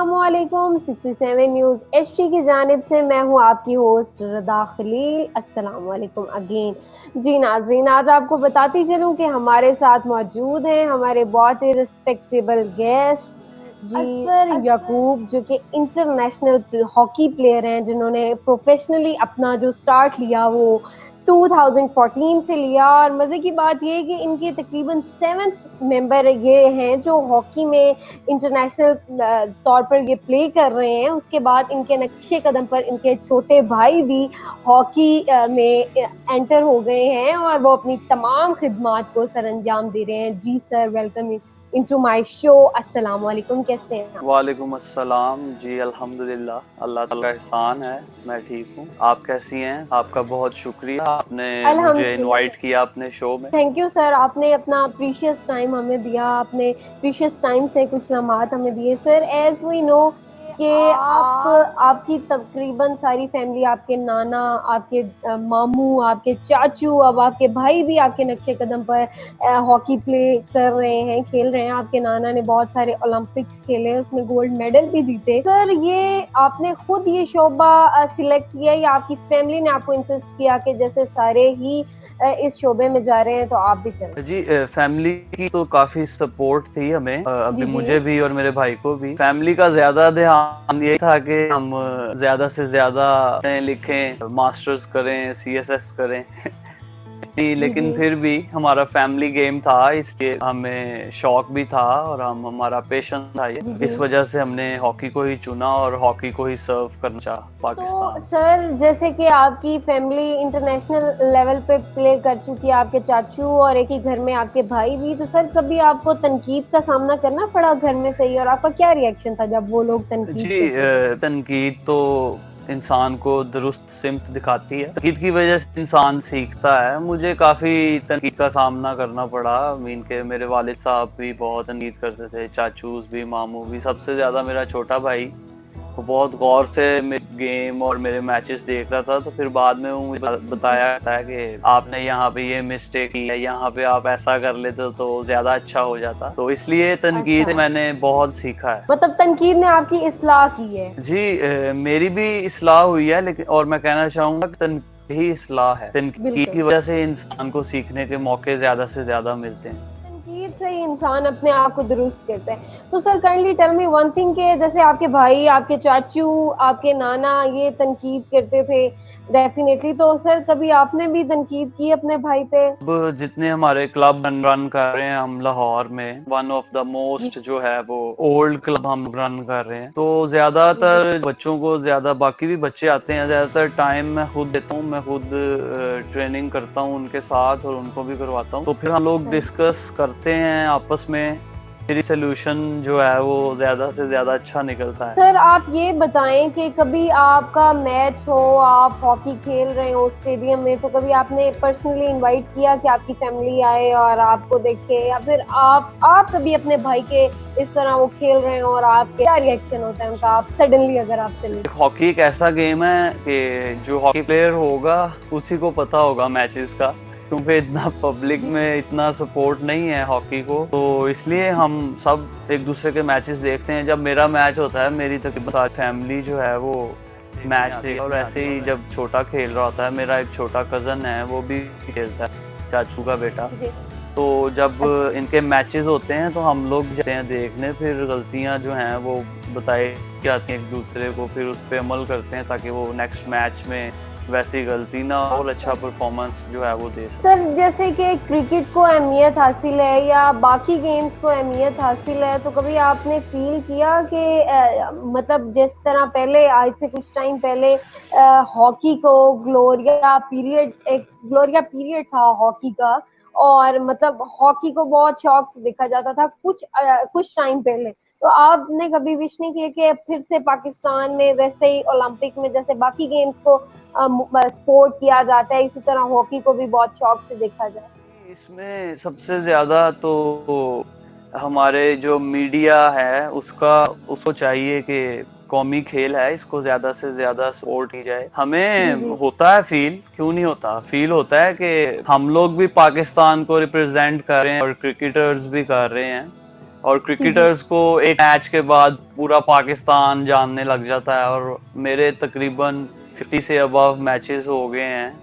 अस्सलामुअलैकुम 67 news HT की जानिब से मैं हूं आपकी होस्ट रदा खलील। अस्सलामुअलैकुम अगेन जी नाजरीन, आज आपको बताती चलूं कि हमारे साथ मौजूद हैं हमारे बहुत ही रिस्पेक्टेबल गेस्ट असफर याकूब, जो कि इंटरनेशनल हॉकी प्लेयर हैं, जिन्होंने प्रोफेशनली अपना जो स्टार्ट लिया वो 2014 से लिया। और मजे की बात ये है कि इनके तकरीबन 7th मेंबर ये हैं जो हॉकी में इंटरनेशनल तौर पर ये प्ले कर रहे हैं। उसके बाद इनके नक्शे कदम पर इनके छोटे भाई भी हॉकी में एंटर हो गए हैं और वो अपनी तमाम खिदमात को सरअंजाम दे रहे हैं। जी sir, welcome into my show. अस्सलाम वालेकुम, कैसे हैं आप? वालेकुम अस्सलाम जी, अल्हम्दुलिल्लाह, अल्लाह ताला का एहसान है, मैं ठीक हूँ। आप कैसी हैं? आपका बहुत शुक्रिया, आपने मुझे अल्हम्दुलिल्लाह, इनवाइट किया अपने शो में। थैंक यू सर, आपने अपना प्रीशियस टाइम हमें दिया। आपने प्रीशियस टाइम से कुछ लम्हात हमें दिए। सर, एज वी नो कि आप आपकी तकरीबन सारी फैमिली, आपके नाना, आपके मामू, आपके चाचू, अब आपके भाई भी आपके नक्शे कदम पर हॉकी प्ले कर रहे हैं, खेल रहे हैं। आपके नाना ने बहुत सारे ओलंपिक्स खेले, उसमें गोल्ड मेडल भी जीते। सर, ये आपने खुद ये शोबा सिलेक्ट किया या आपकी फैमिली ने आपको इंसिस्ट किया कि जैसे सारे ही इस शोबे में जा रहे हैं तो आप भी चलें? जी, फैमिली की तो काफी सपोर्ट थी हमें, अभी जी जी। मुझे भी और मेरे भाई को भी। फैमिली का ज्यादा ध्यान यही था कि हम ज्यादा से ज्यादा पढ़ें लिखें, मास्टर्स करें, सीएसएस करें। नहीं, जी लेकिन जी। फिर भी हमारा फैमिली गेम था, इसलिए हमें शौक भी था और हमारा पैशन था ये। जी जी। इस वजह से हमने हॉकी को ही चुना और हॉकी को ही सर्व करना चाहा तो पाकिस्तान। सर, जैसे कि आपकी फैमिली इंटरनेशनल लेवल पे प्ले कर चुकी है, आपके चाचू और एक ही घर में आपके भाई भी, तो सर कभी आपको तनकीद का सामना करना पड़ा घर में से ही, और आपका क्या रिएक्शन था जब वो लोग तनकीद जी, करते थे? तनकीद तो इंसान को दुरुस्त सिमत दिखाती है। तनकीद की वजह से इंसान सीखता है। मुझे काफी तनकीद का सामना करना पड़ा। मीन के मेरे वालिद साहब भी बहुत तनकीद करते थे, चाचूज भी, मामू भी। सबसे ज्यादा मेरा छोटा भाई, वो बहुत गौर से मेरे गेम और मेरे मैचेस देख रहा था। तो फिर बाद में वो मुझे बताया था कि आपने यहाँ पे ये मिस्टेक की है, यहाँ पे आप ऐसा कर लेते तो ज्यादा अच्छा हो जाता। तो इसलिए तनकीद से अच्छा, मैंने बहुत सीखा है। मतलब तनकीद ने आपकी इस्लाह की है? जी, मेरी भी इस्लाह हुई है, लेकिन और मैं कहना चाहूंगा कि तनकीद ही इस्लाह है। तनकीद बिल्कुल। की वजह से इंसान को सीखने के मौके ज्यादा से ज्यादा मिलते हैं। तनकीद से ही इंसान अपने आप को दुरुस्त करता है। तो sir, kindly tell me one thing के जैसे आपके भाई, आपके चाचू, आपके नाना ये तनकीद करते थे डेफिनेटली, तो सर कभी आपने भी तनकीद की अपने भाई पे? अब जितने हमारे क्लब रन कर रहे हैं हम लाहौर में, वन ऑफ द जी मोस्ट जो है वो ओल्ड क्लब हम रन कर रहे हैं। तो जी। जी ज्यादातर बच्चों को, ज्यादा बाकी भी बच्चे आते हैं, ज्यादातर टाइम मैं खुद देता हूँ। मैं खुद ट्रेनिंग करता हूँ उनके साथ और उनको भी करवाता हूँ। तो फिर हम लोग सही। डिस्कस करते हैं आपस में, फिर सोल्यूशन जो है वो ज्यादा से ज्यादा अच्छा निकलता है। सर, आप ये बताएं कि कभी आपका मैच हो, आप हॉकी खेल रहे हो स्टेडियम में, तो कभी आपने पर्सनली इनवाइट किया कि आपकी फैमिली आए और आपको देखे, या फिर आप कभी अपने भाई के इस तरह वो खेल रहे हो और आपके क्या रिएक्शन होता है उनका, आप सडनली अगर आप चले? हॉकी एक ऐसा गेम है कि जो हॉकी प्लेयर होगा उसी को पता होगा मैचेस का, क्योंकि इतना पब्लिक जी में इतना सपोर्ट नहीं है हॉकी को। तो इसलिए हम सब एक दूसरे के मैचेस देखते हैं। जब मेरा मैच होता है, मेरी तकरीबन सारी फैमिली जो है वो मैच देखती है। और ऐसे ही जब छोटा खेल रहा होता है, मेरा एक छोटा कजन है, वो भी खेलता है, चाचू का बेटा। जी। तो जब अच्छा। इनके मैचेस होते हैं तो हम लोग जाते हैं देखने। फिर गलतियां जो हैं वो बताई जाती हैं एक दूसरे को, फिर उस पर अमल करते हैं ताकि वो नेक्स्ट मैच में वैसी गलती ना हो और अच्छा परफॉर्मेंस जो है वो दे सके। सर, जैसे कि क्रिकेट को अहमियत हासिल है या बाकी गेम्स को अहमियत हासिल है, तो कभी आपने फील किया कि मतलब जिस तरह पहले, आज से कुछ टाइम पहले हॉकी को ग्लोरिया पीरियड था हॉकी का, और मतलब हॉकी को बहुत शौक से देखा जाता था कुछ टाइम पहले, तो आपने कभी विश नहीं किया कि फिर से पाकिस्तान में वैसे ही ओलंपिक में जैसे बाकी गेम्स को स्पोर्ट किया जाता है, इसी तरह हॉकी को भी बहुत शौक से देखा जाए? इसमें सबसे ज्यादा तो हमारे जो मीडिया है उसका, उसको चाहिए कि कौमी खेल है, इसको ज्यादा से ज्यादा सपोर्ट की जाए। जी हमें जी। होता है फील, क्यों नहीं होता, फील होता है कि हम लोग भी पाकिस्तान को रिप्रेजेंट कर रहे हैं और क्रिकेटर्स भी कर रहे हैं। और जी, जी। क्रिकेटर्स को एक मैच के बाद पूरा पाकिस्तान जानने लग जाता है, और मेरे तकरीबन 50 से अबव मैचेस हो गए हैं।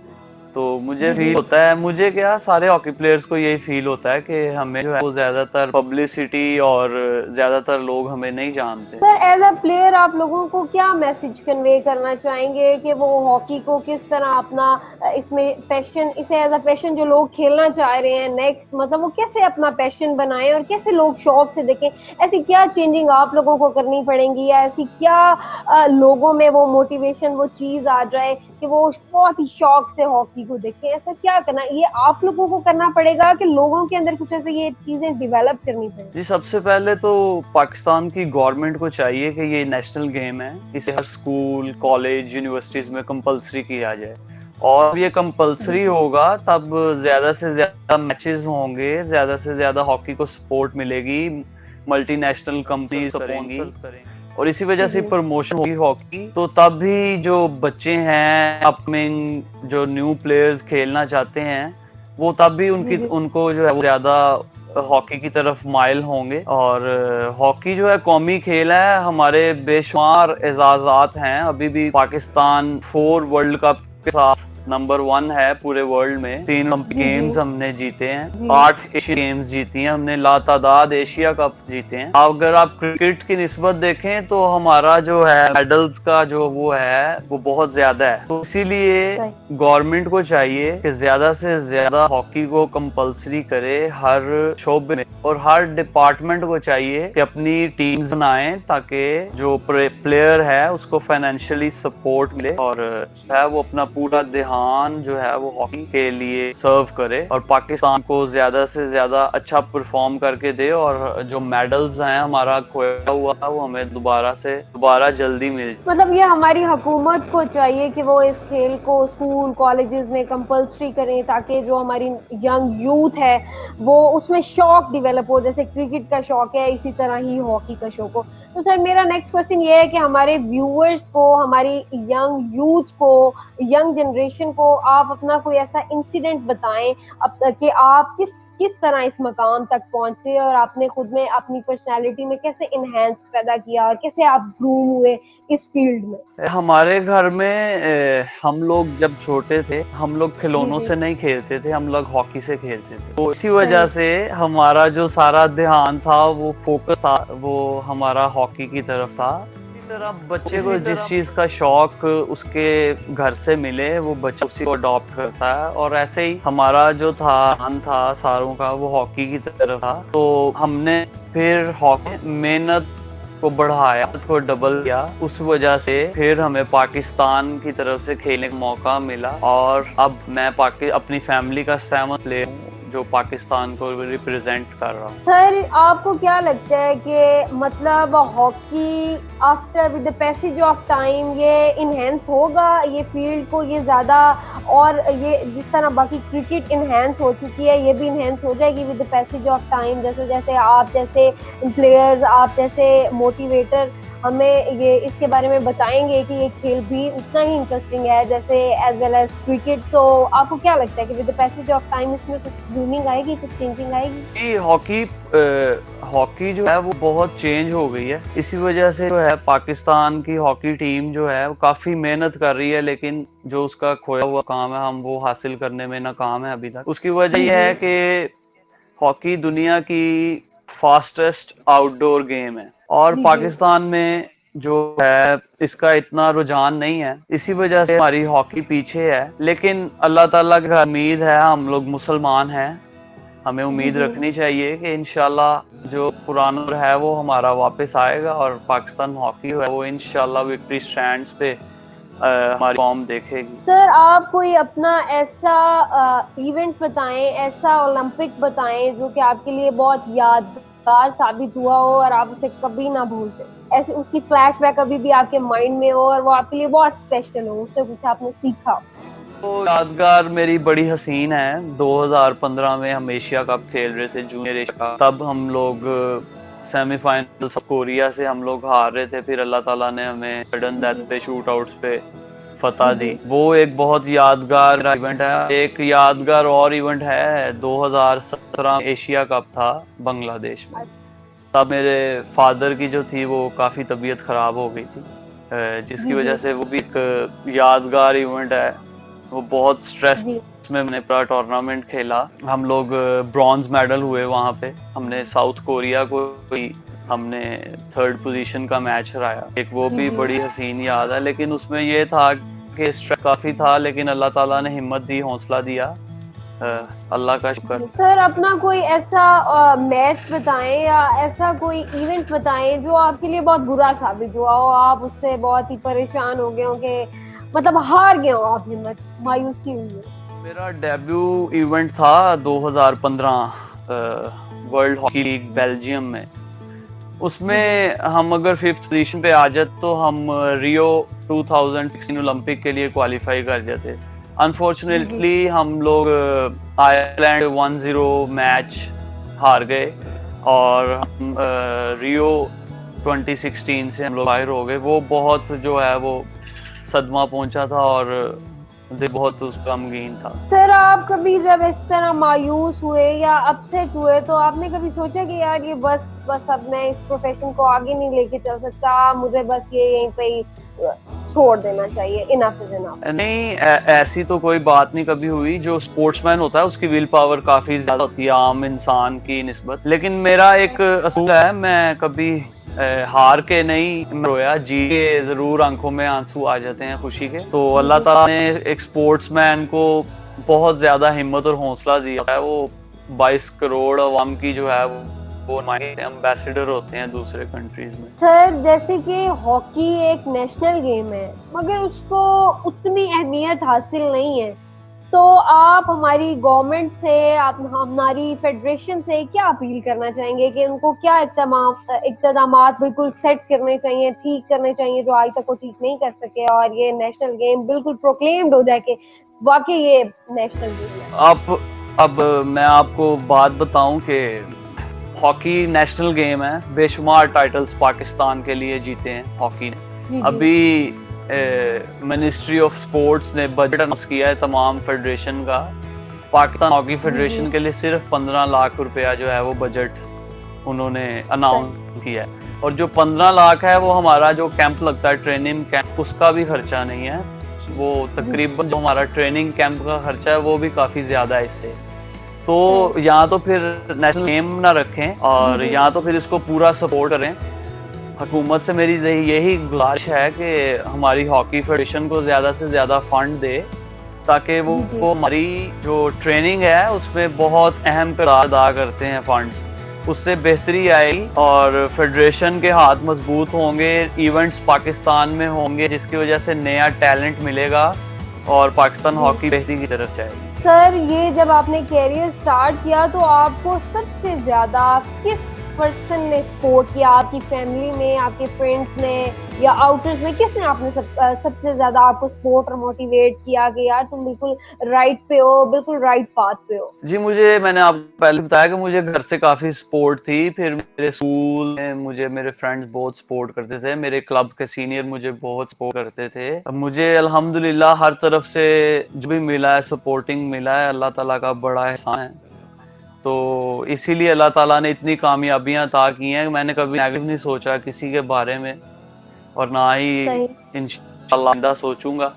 तो मुझे जी, फील जी। होता है, मुझे क्या सारे हॉकी प्लेयर्स को यही फील होता है कि हमें जो है वो ज्यादातर पब्लिसिटी और ज्यादातर लोग हमें नहीं जानते। सर एज अ प्लेयर आप लोगों को क्या मैसेज कन्वे करना चाहेंगे कि वो हॉकी को किस तरह अपना इसमें पैशन, इसे एज अ पैशन जो लोग खेलना चाह रहे हैं नेक्स्ट, मतलब वो कैसे अपना पैशन बनाएं और कैसे लोग शौक से देखें? ऐसी क्या चेंजिंग आप लोगों को करनी पड़ेगी, या ऐसी क्या लोगों में वो मोटिवेशन, वो चीज आ जाए कि वो बहुत ही शौक से हॉकी को देखें? ऐसा क्या करना, ये आप लोगों को करना पड़ेगा कि लोगों के अंदर कुछ ऐसे ये चीजें डिवेलप करनी पड़ेगी? जी, सबसे पहले तो पाकिस्तान की गवर्नमेंट को चाहिए कि ये नेशनल गेम है, इसे हर स्कूल, कॉलेज, यूनिवर्सिटीज में कंपलसरी किया जाए। और ये जी, कंपलसरी जी। होगा तब ज्यादा से ज्यादा मैचेस होंगे, ज्यादा से ज्यादा हॉकी को सपोर्ट मिलेगी, मल्टीनेशनल कंपनी करेंगी, और इसी वजह जी, से जी। प्रमोशन होगी हॉकी। तो तब भी जो बच्चे हैं, अपकमिंग जो न्यू प्लेयर्स खेलना चाहते हैं, वो तब भी जी, उनकी जी। उनको जो है वो ज्यादा हॉकी की तरफ माइल होंगे। और हॉकी जो है कौमी खेल है, हमारे बेशुमार एजाजात हैं। अभी भी पाकिस्तान 4 वर्ल्ड कप के साथ नंबर 1 है पूरे वर्ल्ड में। 3 ओलंपिक जी, जी। गेम्स हमने जीते हैं, जी। 8 एशियन गेम्स जीती हैं हमने, लातादाद एशिया कप जीते हैं। अगर आप क्रिकेट की निस्बत देखें तो हमारा जो है मेडल्स का जो वो है वो बहुत ज्यादा है। तो इसीलिए सही। गवर्नमेंट को चाहिए कि ज्यादा से ज्यादा हॉकी को कंपलसरी करे हर शोबे में, और हर डिपार्टमेंट को चाहिए कि अपनी टीम्स बनाएं ताकि जो प्लेयर है उसको फाइनेंशियली सपोर्ट मिले, और जो है वो अपना पूरा ध्यान जो है वो हॉकी के लिए सर्व करे, और पाकिस्तान को ज्यादा से ज्यादा अच्छा परफॉर्म करके दे, और जो मेडल्स हैं हमारा खोया हुआ वो हमें दोबारा जल्दी मिल जाए। मतलब ये हमारी हुकूमत को चाहिए कि वो इस खेल को स्कूल, कॉलेजेस में कंपल्सरी करें, ताकि जो हमारी यंग यूथ है, वो उसमें शौक डेवलप हो, जैसे क्रिकेट का शौक है, इसी तरह ही हॉकी का शौक हो। तो सर मेरा नेक्स्ट क्वेश्चन ये है कि हमारे व्यूअर्स को, हमारी यंग यूथ को, यंग जनरेशन को आप अपना कोई ऐसा इंसिडेंट बताएं अब कि आप किस किस तरह इस मकाम तक पहुंचे, और आपने खुद में अपनी पर्सनालिटी में कैसे इनहेंस पैदा किया और कैसे आप ग्रूम हुए इस फील्ड में? हमारे घर में हम लोग जब छोटे थे, हम लोग जी, खिलौनों जी। से नहीं खेलते थे, हम लोग हॉकी से खेलते थे। तो इसी वजह सही। से हमारा जो सारा ध्यान था, वो फोकस था, वो हमारा हॉकी की तरफ था। इसी तरह बच्चे को जिस चीज का शौक उसके घर से मिले, वो बच्चा उसी को अडॉप्ट करता है, और ऐसे ही हमारा जो था ध्यान था सारों का, वो हॉकी की तरफ था। तो हमने फिर हॉकी मेहनत को बढ़ाया, को डबल किया। उस वजह से फिर हमें पाकिस्तान की तरफ से खेलने का मौका मिला, और अब मैं अपनी फैमिली का 7th प्लेयर हूँ जो पाकिस्तान को रिप्रेजेंट कर रहा हूँ। सर आपको क्या लगता है कि मतलब hockey after with the passage of time ये इनहेंस होगा, ये फील्ड को ये ज़्यादा, और ये जिस तरह बाकी क्रिकेट इनहेंस हो चुकी है, ये भी इनहेंस हो जाएगी with the passage of time, जैसे जैसे आप जैसे प्लेयर्स, आप जैसे मोटिवेटर हमें ये इसके बारे में बताएंगे कि ये खेल भी उतना ही इंटरेस्टिंग है जैसे एज वेल एज क्रिकेट? तो आपको क्या लगता है कि with the passage of time इसमें कुछ ग्रूमिंग आएगी, कुछ चेंजिंग आएगी? कि हॉकी जो है वो बहुत चेंज हो गई है। इसी वजह से जो है पाकिस्तान की हॉकी टीम जो है वो काफी मेहनत कर रही है, लेकिन जो उसका खोया हुआ काम है हम वो हासिल करने में नाकाम है अभी तक। उसकी वजह जी, यह जी। है कि हॉकी दुनिया की फास्टेस्ट आउटडोर गेम है, और जी, जी। पाकिस्तान में जो है इसका इतना रुझान नहीं है। इसी वजह से हमारी हॉकी पीछे है, लेकिन अल्लाह ताला की उम्मीद है, हम लोग मुसलमान हैं, हमें जी, उम्मीद जी। रखनी चाहिए कि इंशाल्लाह जो पुराना दौर है वो हमारा वापस आएगा, और पाकिस्तान हॉकी है वो इंशाल्लाह विक्ट्री स्टैंड्स पे हमारी फॉर्म देखेगी। सर आप कोई अपना ऐसा इवेंट बताएं, ऐसा ओलंपिक बताएं जो कि आपके लिए बहुत यादगार साबित हुआ हो और आप उसे कभी ना भूलते, ऐसे उसकी फ्लैशबैक अभी भी आपके माइंड में हो और वो आपके लिए बहुत स्पेशल हो, उससे कुछ आपने सीखा हो? तो यादगार मेरी बड़ी हसीन है। 2015 में हम एशिया कप खेल रहे थे, जूनियर एशिया कप। तब हम लोग सेमीफाइनल कोरिया से हम लोग हार रहे थे, फिर अल्लाह ताला ने हमें सडन जी, डेथ जी। पे शूट आउट्स पे फतह जी, दी। जी। वो एक बहुत यादगार इवेंट है। एक यादगार और इवेंट है, 2017 एशिया कप था बांग्लादेश में। तब मेरे फादर की जो थी वो काफ़ी तबीयत ख़राब हो गई थी, जिसकी जी जी वजह से वो भी एक यादगार इवेंट है। वो बहुत स्ट्रेस जी में मैंने पूरा टूर्नामेंट खेला। हम लोग ब्रॉन्ज मेडल हुए वहाँ पे। हमने साउथ कोरिया को ही हमने थर्ड पोजीशन का मैच हराया। एक वो जी भी जी। बड़ी हसीन याद है, लेकिन उसमें ये था कि स्ट्रेस काफ़ी था, लेकिन अल्लाह ताला ने हिम्मत दी, हौसला दिया। अल्लाह का शुक्र। जी सर, अपना कोई ऐसा मैच बताएं या ऐसा कोई इवेंट बताएं जो आपके लिए बहुत बुरा साबित हुआ हो, आप उससे बहुत ही परेशान हो गए हो कि मतलब हार गए हो, आप हिम्मत मायूसी हुई हो। मेरा डेब्यू इवेंट था 2015 वर्ल्ड हॉकी लीग जी बेल्जियम में। जी जी उसमें हम अगर फिफ्थ पोजीशन पे आ जाते तो हम रियो 2016 ओलंपिक के लिए क्वालिफाई कर जाते। जी जी अनफॉर्चुनेटली हम लोग आयरलैंड 1-0 मैच हार गए, और हम रियो 2016 से हम लोग बाहर हो गए। वो बहुत जो है वो सदमा पहुंचा था, और मुझे बहुत उसका गमगीन था। सर, आप कभी जब इस तरह मायूस हुए या अपसेट हुए तो आपने कभी सोचा कि यार ये बस बस अब मैं इस प्रोफेशन को आगे नहीं लेके चल सकता, मुझे बस ये यहीं पे ही छोड़ देना चाहिए, इनफ इज इनफ। नहीं, ऐसी तो कोई बात नहीं कभी हुई। जो स्पोर्ट्समैन होता है उसकी विल पावर काफी ज्यादा होती है आम इंसान की निस्बत। लेकिन मेरा एक असूल है, मैं कभी हार के नहीं रोया, जी के जरूर आंखों में आंसू आ जाते हैं खुशी के। तो जी अल्लाह जी ताला ने एक स्पोर्ट्समैन को बहुत ज्यादा हिम्मत और हौसला दिया है। वो 22 करोड़ अवाम की जो है वो हमारे एम्बेसडर होते हैं दूसरे कंट्रीज में। सर, जैसे कि हॉकी एक नेशनल गेम है मगर उसको उतनी अहमियत हासिल नहीं है, तो आप हमारी गवर्नमेंट से, आप हमारी फेडरेशन से क्या अपील करना चाहेंगे कि उनको क्या इक़दामात बिल्कुल सेट करने चाहिए, ठीक करने चाहिए जो आज तक वो ठीक नहीं कर सके, और ये नेशनल गेम बिल्कुल प्रोक्लेम्ड हो जाए कि वाकई ये नेशनल गेम है। आप अब मैं आपको बात बताऊं कि हॉकी नेशनल गेम है। बेशुमार टाइटल्स पाकिस्तान के लिए जीते हैं हॉकी ने। जी जी अभी मिनिस्ट्री ऑफ स्पोर्ट्स ने बजट अनाउंस किया है तमाम फेडरेशन का। पाकिस्तान हॉकी जी जी फेडरेशन के लिए सिर्फ 15 लाख रुपया जो है वो बजट उन्होंने सर अनाउंस किया है। और जो 15 लाख है वो हमारा जो कैंप लगता है, ट्रेनिंग कैंप, उसका भी खर्चा नहीं है। वो जी तकरीबन जो हमारा ट्रेनिंग कैंप का खर्चा है वो भी काफी ज्यादा है इससे। तो सर या तो फिर नेशनल गेम ना रखें, जी और जी या तो फिर इसको पूरा सपोर्ट करें। हुकूमत से मेरी यही गुजारिश है कि हमारी हॉकी फेडरेशन को ज्यादा से ज्यादा फंड दे, ताकि जी जी वो हमारी जो ट्रेनिंग है उसमें बहुत अहम किरदार अदा करते हैं फंड्स। उससे बेहतरी आएगी और फेडरेशन के हाथ मजबूत होंगे, इवेंट्स पाकिस्तान में होंगे, जिसकी वजह से नया टैलेंट मिलेगा और पाकिस्तान जी हॉकी बेहतरी की तरफ जाएगी। सर, ये जब आपने कैरियर स्टार्ट किया तो आपको सबसे ज्यादा किस पर्सन ने सपोर्ट किया, आपकी फैमिली में, आपके फ्रेंड्स ने या आउटर्स में, किसने आपने सबसे ज्यादा आपको सपोर्ट और मोटिवेट किया कि यार तुम बिल्कुल राइट पे हो, बिल्कुल राइट पाथ पे हो। जी, मैंने आपको पहले बताया कि मुझे घर से काफ़ी सपोर्ट थी। फिर मेरे स्कूल में मुझे मेरे फ्रेंड्स बहुत सपोर्ट करते थे। मेरे क्लब के सीनियर मुझे बहुत सपोर्ट करते थे। अब मुझे अल्हम्दुलिल्लाह हर तरफ से जो भी मिला है, सपोर्टिंग मिला है, अल्लाह ताला का बड़ा एहसान है। तो इसीलिए अल्लाह ताला ने इतनी कामयाबियाँ अता की हैं। मैंने कभी नेगेटिव नहीं सोचा किसी के बारे में, और ना ही सही इंशाअल्लाह आइंदा सोचूंगा।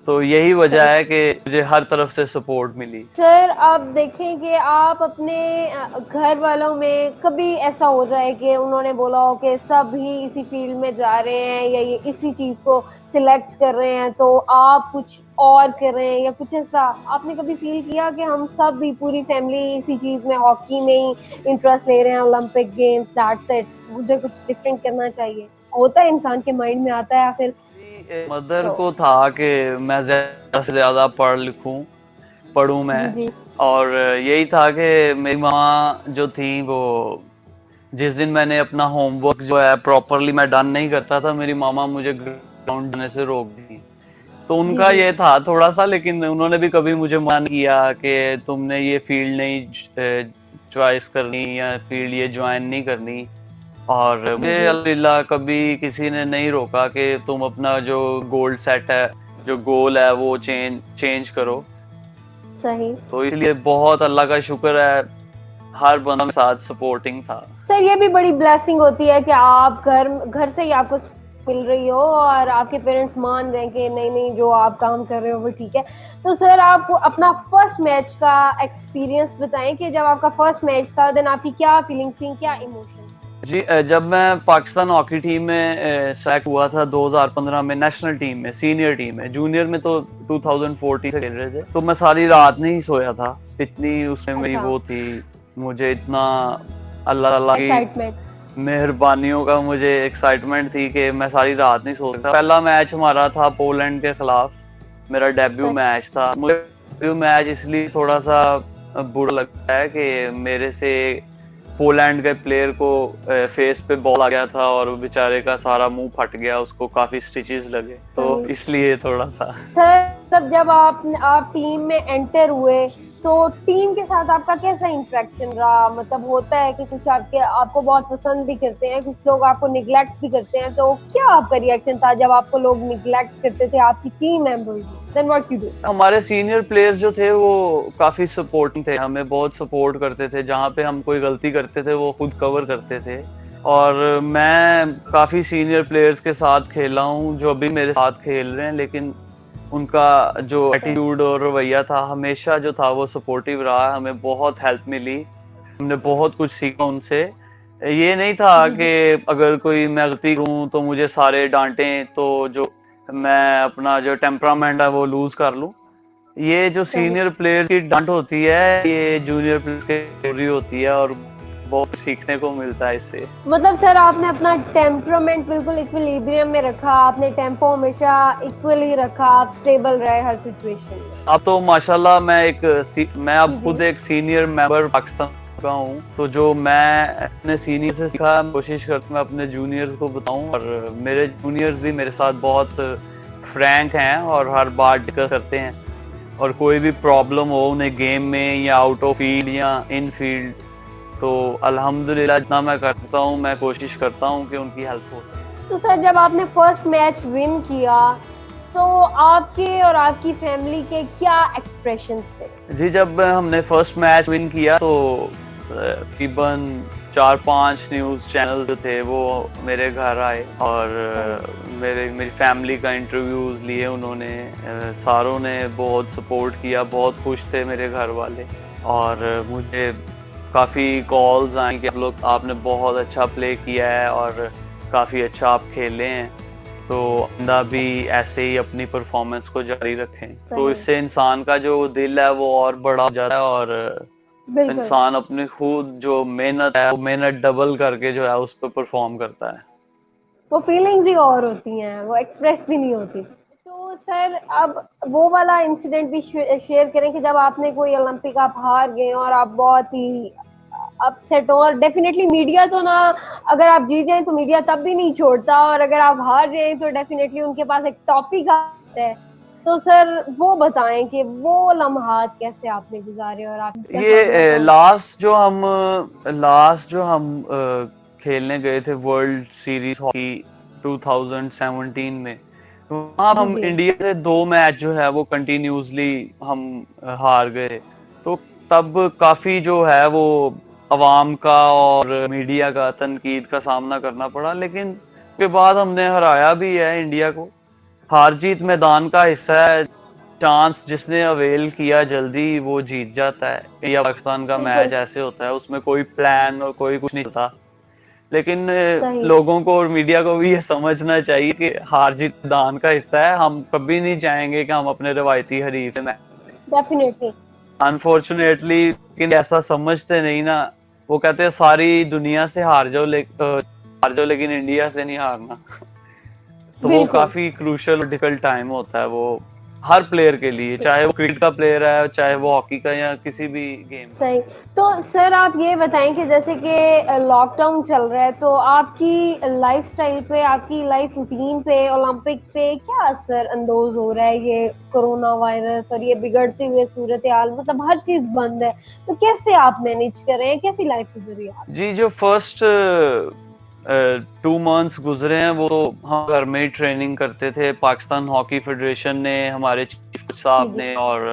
तो यही वजह सही। है कि मुझे हर तरफ से सपोर्ट मिली। सर, आप देखें कि आप अपने घर वालों में कभी ऐसा हो जाए कि उन्होंने बोला हो कि सब ही इसी फील्ड में जा रहे हैं या ये इसी चीज को सिलेक्ट कर रहे हैं तो आप कुछ और कर रहे हैं, या कुछ ऐसा आपने कभी फील किया कि हम सब भी पूरी फैमिली इसी चीज में, हॉकी में ही इंटरेस्ट ले रहे हैं, ओलंपिक गेम्स, दैट्स इट, मुझे कुछ डिफरेंट करना चाहिए? होता है, इंसान के माइंड में आता है आखिर। मदर तो को था कि मैं ज्यादा से ज्यादा पढ़ूं जी मैं। जी और यही था कि मेरी माँ जो थी वो, जिस दिन मैंने अपना होमवर्क जो है प्रॉपरली मैं डन नहीं करता था, मेरी मामा मुझे ग्राउंड जाने से रोक दी। तो जी उनका जी ये था थोड़ा सा, लेकिन उन्होंने भी कभी मुझे मना नहीं किया कि तुमने ये फील्ड नहीं चॉइस करनी या फील्ड ये ज्वाइन नहीं करनी। और जी मुझे जी अल्हम्दुलिल्लाह कभी किसी ने नहीं रोका कि तुम अपना जो गोल सेट है, जो गोल है वो चेंज करो। सही। तो इसलिए बहुत अल्लाह का शुक्र है, हर बंदा मेरे साथ सपोर्टिंग था। सर ये भी बड़ी ब्लेसिंग होती है कि आप घर से ही आपको मिल रही हो और आपके पेरेंट्स मान रहे हैं कि नहीं नहीं जो आप काम कर रहे हो वो ठीक है। तो सर आप अपना फर्स्ट मैच का एक्सपीरियंस बताएं कि जब आपका फर्स्ट मैच था देन आपकी क्या फीलिंग थी, क्या इमोशन? जी जब मैं पाकिस्तान हॉकी टीम में सेलेक्ट हुआ था 2015 में, नेशनल टीम में, सीनियर टीम में, जूनियर में तो 2014 से खेल रहे थे, तो मैं सारी रात नहीं सोया था, इतनी उसमें मेरी अच्छा। वो थी, मुझे इतना अल्लाह ताला की एक्साइटमेंट। मेहरबानियों का मुझे एक्साइटमेंट थी कि मैं सारी रात नहीं सो सकता। पहला मैच हमारा था पोलैंड के खिलाफ, मेरा डेब्यू मैच था। मुझे डेब्यू मैच इसलिए थोड़ा सा बुरा लगता है कि मेरे से पोलैंड के प्लेयर को फेस पे बॉल आ गया था और बेचारे का सारा मुंह फट गया, उसको काफी स्टिचेस लगे, तो इसलिए थोड़ा सा। सर तब जब आप टीम में एंटर हुए तो टीम के साथ आपका कैसा इंटरेक्शन रहा? मतलब होता है कि कुछ आपको बहुत पसंद भी करते हैं, कुछ लोग आपको निग्लेक्ट भी करते हैं, तो क्या आपका रिएक्शन था जब आपको लोग निग्लेक्ट करते थे आपकी team members? Then what you do? हमारे सीनियर प्लेयर्स जो थे वो काफी सपोर्टिंग थे, हमें बहुत सपोर्ट करते थे, जहाँ पे हम कोई गलती करते थे वो खुद कवर करते थे। और मैं काफी सीनियर प्लेयर्स के साथ खेला हूँ जो अभी मेरे साथ खेल रहे हैं, लेकिन उनका जो एटीट्यूड और रवैया था हमेशा जो था वो सपोर्टिव रहा, हमें बहुत हेल्प मिली, हमने बहुत कुछ सीखा उनसे। ये नहीं था कि अगर कोई मैं गलती करूं तो मुझे सारे डांटें तो जो मैं अपना जो टेम्परामेंट है वो लूज कर लूं। ये जो सीनियर प्लेयर की डांट होती है ये जूनियर प्लेयर की जरूरी होती है और बहुत सीखने को मिलता है इससे। मतलब सर आपने अपना टेम्परामेंट बिल्कुल इक्विलिब्रियम में रखा, आपने टेम्पो हमेशा इक्वल ही रखा, आप स्टेबल रहे हर सिचुएशन में। अब तो माशाल्लाह मैं अब खुद एक सीनियर मेंबर पाकिस्तान का हूँ, तो जो मैं अपने सीनियर से सीखा कोशिश करता हूँ अपने जूनियर्स को बताऊं, और मेरे जूनियर्स भी मेरे साथ बहुत फ्रैंक हैं और हर बात डिस्कस करते हैं, और कोई भी प्रॉब्लम हो उन्हें गेम में या आउट ऑफ फील्ड या इन फील्ड, तो अल्हम्दुलिल्लाह जितना मैं करता हूँ मैं कोशिश करता हूँ कि उनकी हेल्प हो सके। तो सर जब आपने फर्स्ट मैच विन किया तो आपके और आपकी फैमिली के क्या एक्सप्रेशंस थे? जी जब हमने फर्स्ट मैच विन किया तो तकरीबन 4-5 न्यूज़ चैनल जो थे वो मेरे घर आए और मेरी फैमिली का इंटरव्यूज लिए उन्होंने, सारों ने बहुत सपोर्ट किया, बहुत खुश थे मेरे घर वाले, और मुझे काफ़ी कॉल्स आई कि आपने बहुत अच्छा प्ले किया है और काफ़ी अच्छा आप खेले हैं, तो आइंदा भी ऐसे ही अपनी परफॉर्मेंस को जारी रखें। तो इससे इंसान का जो दिल है वो और बड़ा हो जाता है और इंसान अपनी खुद जो मेहनत है वो मेहनत डबल करके जो है उस पर परफॉर्म करता है। वो फीलिंग्स ही और होती हैं, वो एक्सप्रेस भी नहीं होती। तो सर अब वो वाला इंसिडेंट भी शेयर करें कि जब आपने कोई ओलंपिक आप हार गए और आप बहुत ही अपसेट हो, और डेफिनेटली मीडिया तो ना, अगर आप जीत जाएं तो मीडिया तब भी नहीं छोड़ता, और अगर आप हार जाएं तो डेफिनेटली उनके पास एक टॉपिक आता है। तो सर वो बताएं कि वो लम्हात कैसे आपने गुजारे और आप ये लास्ट जो हम खेलने गए थे वर्ल्ड सीरीज हॉकी 2017 में, वहाँ हम इंडिया से 2 मैच जो है वो कंटिन्यूसली हम हार गए, तो तब काफी जो है वो अवाम का और मीडिया का तनकीद का सामना करना पड़ा, लेकिन उसके बाद हमने हराया भी है इंडिया को। हार जीत मैदान का हिस्सा है, चांस जिसने अवेल किया जल्दी वो जीत जाता है। इंडिया पाकिस्तान का मैच ऐसे होता है, उसमें कोई प्लान और कोई कुछ नहीं था, लेकिन लोगों को और मीडिया को भी ये समझना चाहिए कि हार जीत मैदान का हिस्सा है, हम कभी नहीं चाहेंगे कि हम अपने रवायती हरीफ से डेफिनेटली अनफॉर्चुनेटली, लेकिन ऐसा समझते नहीं ना, वो कहते हैं सारी दुनिया से हार जाओ लेकिन इंडिया से नहीं हारना। तो वो काफी क्रूशियल और डिफिकल्ट टाइम होता है वो हर प्लेयर के लिए, चाहे वो क्रिकेट का प्लेयर है, चाहे वो हॉकी का या किसी भी गेम। सही। तो सर आप ये बताएं कि जैसे कि लॉकडाउन चल रहा है तो आपकी लाइफस्टाइल पे, आपकी लाइफ रूटीन पे, ओलंपिक पे क्या असर अंदाज हो रहा है ये कोरोना वायरस और ये बिगड़ते हुए सूरत हाल? मतलब हर चीज बंद है, तो कैसे आप मैनेज कर रहे हैं, कैसी लाइफ गुजर रही है? जी जो फर्स्ट 2 मंथ्स गुजरे हैं वो तो हम घर में ही ट्रेनिंग करते थे। पाकिस्तान हॉकी फेडरेशन ने, हमारे चीफ कोच साहब ने और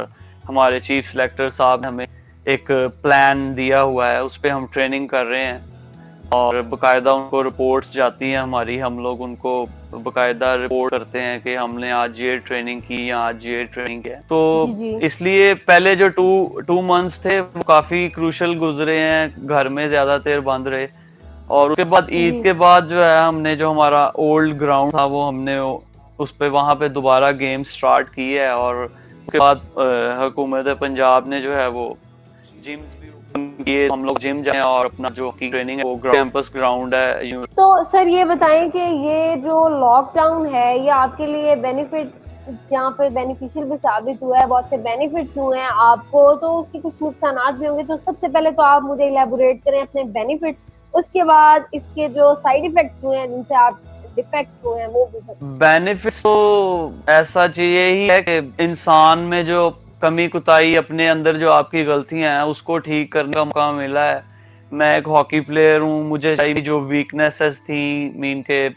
हमारे चीफ सिलेक्टर साहब ने हमें एक प्लान दिया हुआ है, उस पे हम ट्रेनिंग कर रहे हैं और बकायदा उनको रिपोर्ट्स जाती हैं हमारी, हम लोग उनको बकायदा रिपोर्ट करते हैं कि हमने आज ये ट्रेनिंग की या आज ये ट्रेनिंग है। तो जी जी इसलिए पहले जो टू मंथ्स थे वो काफी क्रूशल गुजरे हैं, घर में ज्यादा देर बंद रहे। और उसके बाद ईद जी के बाद जो है हमने जो हमारा ओल्ड ग्राउंड था वो हमने उस पे वहां पे दोबारा गेम स्टार्ट की है। और उसके बाद हुकूमत पंजाब ने जो है वो जिम्स भी ओपन किए, हम लोग जिम जाए और अपना जो की ट्रेनिंग है वो कैंपस ग्राउंड है। तो सर ये बताएं कि ये जो लॉकडाउन है ये आपके लिए बेनिफिट या फिर बेनिफिशियल भी साबित हुआ है, बहुत से बेनिफिट्स हुए हैं आपको, तो उसके कुछ नुकसानात भी होंगे। तो सबसे पहले तो आप मुझे इलेबोरेट करें अपने बेनिफिट्स, उसके बाद इसके जो साइड इफेक्ट्स हुए हैं जिनसे आप डिफेक्ट हुए हैं वो भी बताएं। बेनिफिट्स तो ऐसा चाहिए ही है कि इंसान में जो कमी कुताई अपने अंदर जो आपकी गलतियां हैं उसको ठीक करने का मौका मिला है। मैं एक हॉकी प्लेयर हूँ, मुझे चाहिए जो वीकनेसेस थी, मीन के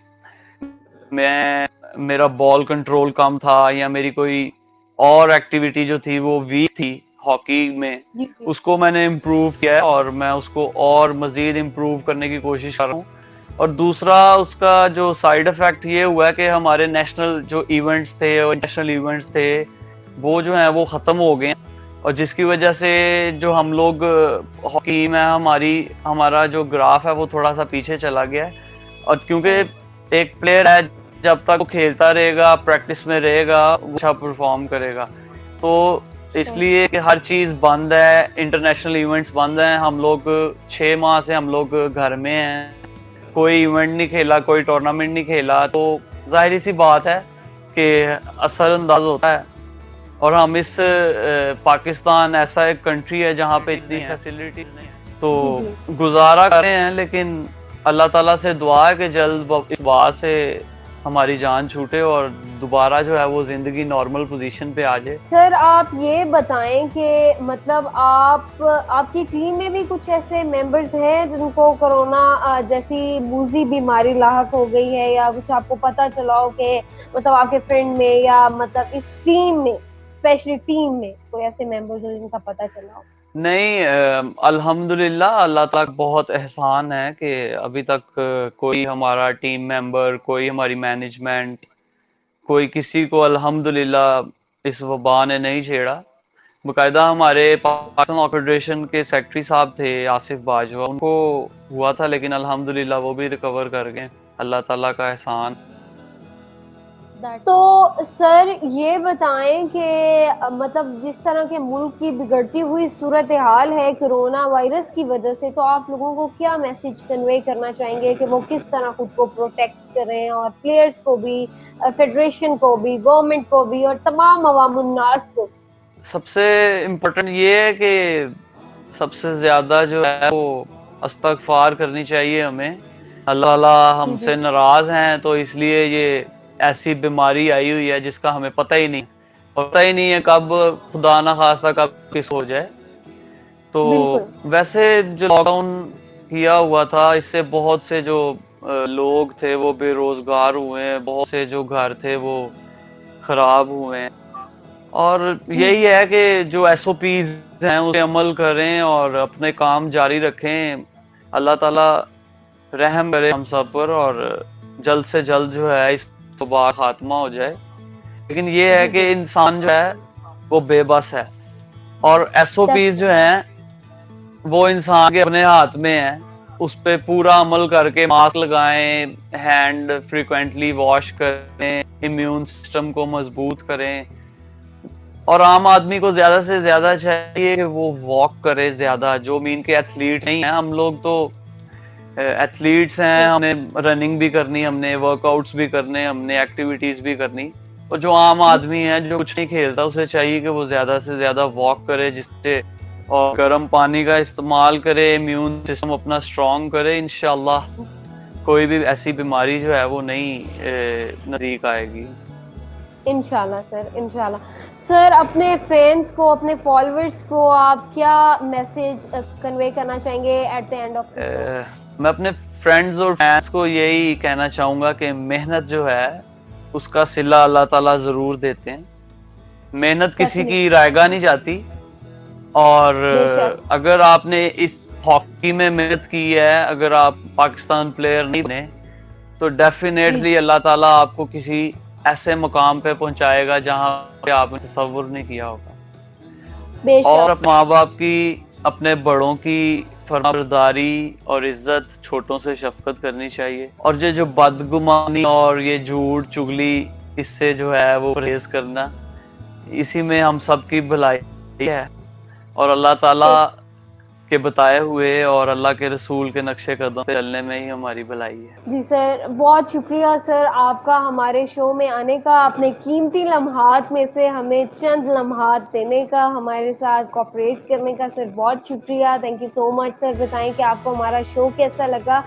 मैं मेरा बॉल कंट्रोल कम था या मेरी कोई और एक्टिविटी जो थी वो वीक थी हॉकी में, जी जी उसको मैंने इम्प्रूव किया है और मैं उसको और मजीद इम्प्रूव करने की कोशिश कर रहा हूँ। और दूसरा उसका जो साइड इफेक्ट ये हुआ है कि हमारे नेशनल जो इवेंट्स थे और नेशनल इवेंट्स थे वो जो है वो खत्म हो गए हैं। और जिसकी वजह से जो हम लोग हॉकी में हमारा जो ग्राफ है वो थोड़ा सा पीछे चला गया है। और क्योंकि एक प्लेयर है, जब तक वो खेलता रहेगा, प्रैक्टिस में रहेगा, वो अच्छा परफॉर्म करेगा। तो इसलिए कि हर चीज बंद है, इंटरनेशनल इवेंट्स बंद हैं, हम लोग 6 माह से हम लोग घर में हैं, कोई इवेंट नहीं खेला, कोई टूर्नामेंट नहीं खेला। तो जाहिर सी बात है कि असरअंदाज होता है। और हम इस पाकिस्तान ऐसा एक कंट्री है जहाँ पे इतनी फैसिलिटीज नहीं है, तो जी जी गुजारा कर रहे हैं। लेकिन अल्लाह ताला से दुआ है कि जल्द इस बात से हमारी जान छूटे और दोबारा जो है वो जिंदगी नॉर्मल पोजीशन पे आ जाए। सर आप ये बताएं कि मतलब आप आपकी टीम में भी कुछ ऐसे मेंबर्स हैं जिनको कोरोना जैसी मूजी बीमारी लाहक हो गई है, या कुछ आपको पता चला हो कि मतलब आपके फ्रेंड में या मतलब इस टीम में, स्पेशली टीम में कोई ऐसे मेंबर्स हो जिनका पता चला हो? नहीं, अल्हम्दुलिल्लाह अल्लाह तक बहुत एहसान है कि अभी तक कोई हमारा टीम मेंबर, कोई हमारी मैनेजमेंट, कोई किसी को अल्हम्दुलिल्लाह इस वबा ने नहीं छेड़ा। बकायदा हमारे पाकिस्तान ऑर्गेनाइजेशन के सेक्रेटरी साहब थे आसिफ बाजवा, उनको हुआ था लेकिन अल्हम्दुलिल्लाह वो भी रिकवर कर गए, अल्लाह ताला का एहसान। तो सर ये बताएं कि मतलब जिस तरह के मुल्क की बिगड़ती हुई सूरत हाल है कोरोना वायरस की वजह से, तो आप लोगों को क्या मैसेज कन्वे करना चाहेंगे कि वो किस तरह खुद को प्रोटेक्ट करें, और प्लेयर्स को भी, फेडरेशन को भी, गवर्नमेंट को भी, और तमाम अवामुन्नास को? सबसे इम्पोर्टेंट ये है कि सबसे ज्यादा जो है वो इस्तगफार करनी चाहिए हमें। अल्लाह ताला जी जी हमसे नाराज हैं, तो इसलिए ये ऐसी बीमारी आई हुई है जिसका हमें पता ही नहीं है कब, खुदा ना खास्ता कब किस हो जाए। तो बिल्कुल वैसे जो लॉकडाउन किया हुआ था इससे बहुत से जो लोग थे वो बेरोजगार हुए हैं, बहुत से जो घर थे वो खराब हुए हैं। और जी यही है कि जो एसओपीज हैं उसे अमल करें और अपने काम जारी रखें। अल्लाह ताला रहम करे हम सब पर और जल्द से जल्द जो है इस वबा का खात्मा हो जाए। लेकिन ये है जी कि जी इंसान जो है वो बेबस है और एसओपीज जो डेफिनेटली हैं वो इंसान के अपने हाथ में है। उस पे पूरा अमल करके मास्क लगाएं, हैंड फ्रीक्वेंटली वॉश करें, इम्यून सिस्टम को मजबूत करें। और आम आदमी को ज्यादा से ज्यादा चाहिए कि वो वॉक करे ज्यादा, जो मीन के एथलीट नहीं है, हम लोग तो एथलीट्स हैं, हमने रनिंग भी करनी, हमने वर्कआउट्स भी करने, हमने एक्टिविटीज भी करनी। और जो आम आदमी है जो कुछ नहीं खेलता उसे चाहिए कि वो ज्यादा से ज्यादा वॉक करे, जिससे और गर्म पानी का इस्तेमाल करे, इम्यून सिस्टम अपना स्ट्रांग करे। इंशाल्लाह कोई भी ऐसी बीमारी जो है वो नहीं नजदीक आएगी। इंशाल्लाह सर, इंशाल्लाह। सर अपने फैंस को, अपने फॉलोअर्स को आप क्या मैसेज कन्वे करना चाहेंगे at the end of the show? मैं अपने फ्रेंड्स और फैंस को यही कहना चाहूंगा कि मेहनत जो है उसका सिला अल्लाह ताला जरूर देते हैं। मेहनत किसी की डेफिनेटली रायगा नहीं जाती, और बेशक। अगर आपने इस हॉकी में मेहनत की है, अगर आप पाकिस्तान प्लेयर नहीं बने, तो जी, डेफिनेटली अल्लाह ताला आपको किसी ऐसे मुकाम पे पहुंचाएगा जहां पे आपने तसव्वुर नहीं किया होगा। और बेशक। अपने माँ बाप की, अपने बड़ों की फरमाबरदारी और इज्जत, छोटों से शफकत करनी चाहिए। और ये जो बदगुमानी और ये झूठ चुगली, इससे जो है वो परहेज करना, इसी में हम सबकी भलाई है। और अल्लाह ताला बेशक। के बताए हुए और अल्लाह के रसूल के नक्शे कदम पे चलने में ही हमारी भलाई है। जी सर, बहुत शुक्रिया सर आपका हमारे शो में आने का, अपने कीमती लम्हात में से हमें चंद लम्हात देने का, हमारे साथ कोऑपरेट करने का। सर बहुत शुक्रिया, thank you so much. Sir बताएं कि आपको हमारा शो कैसा लगा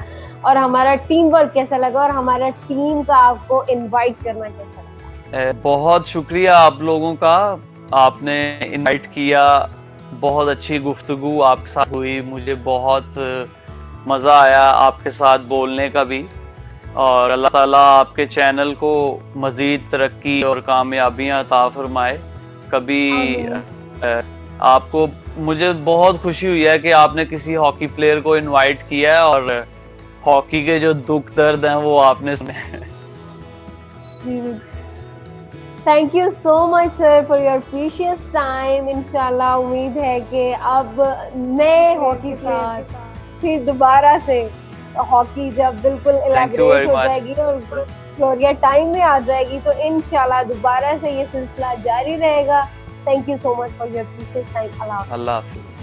और हमारा टीम वर्क कैसा लगा और हमारा टीम का आपको इनवाइट करना कैसा लगा। बहुत शुक्रिया आप लोगों का, आपने इनवाइट किया। बहुत अच्छी गुफ्तगू आपके साथ हुई, मुझे बहुत मज़ा आया आपके साथ बोलने का भी। और अल्लाह ताला आपके चैनल को मज़ीद तरक्की और कामयाबियां अता फरमाए। कभी आमीन। आपको, मुझे बहुत खुशी हुई है कि आपने किसी हॉकी प्लेयर को इनवाइट किया है और हॉकी के जो दुख दर्द हैं वो आपने सुने। जी, thank you so much sir for your precious time. इंशाल्लाह उम्मीद है कि अब नए हॉकी के साथ फिर दोबारा से हॉकी जब बिल्कुल थैंक यू इलेबोरेट वेरी हो मच। जाएगी और ग्लोरिया टाइम में आ जाएगी तो इंशाल्लाह दोबारा से ये सिलसिला जारी रहेगा। Thank you so much for your precious time. अल्लाह हाफ़िज़। अल्लाह हाफिज।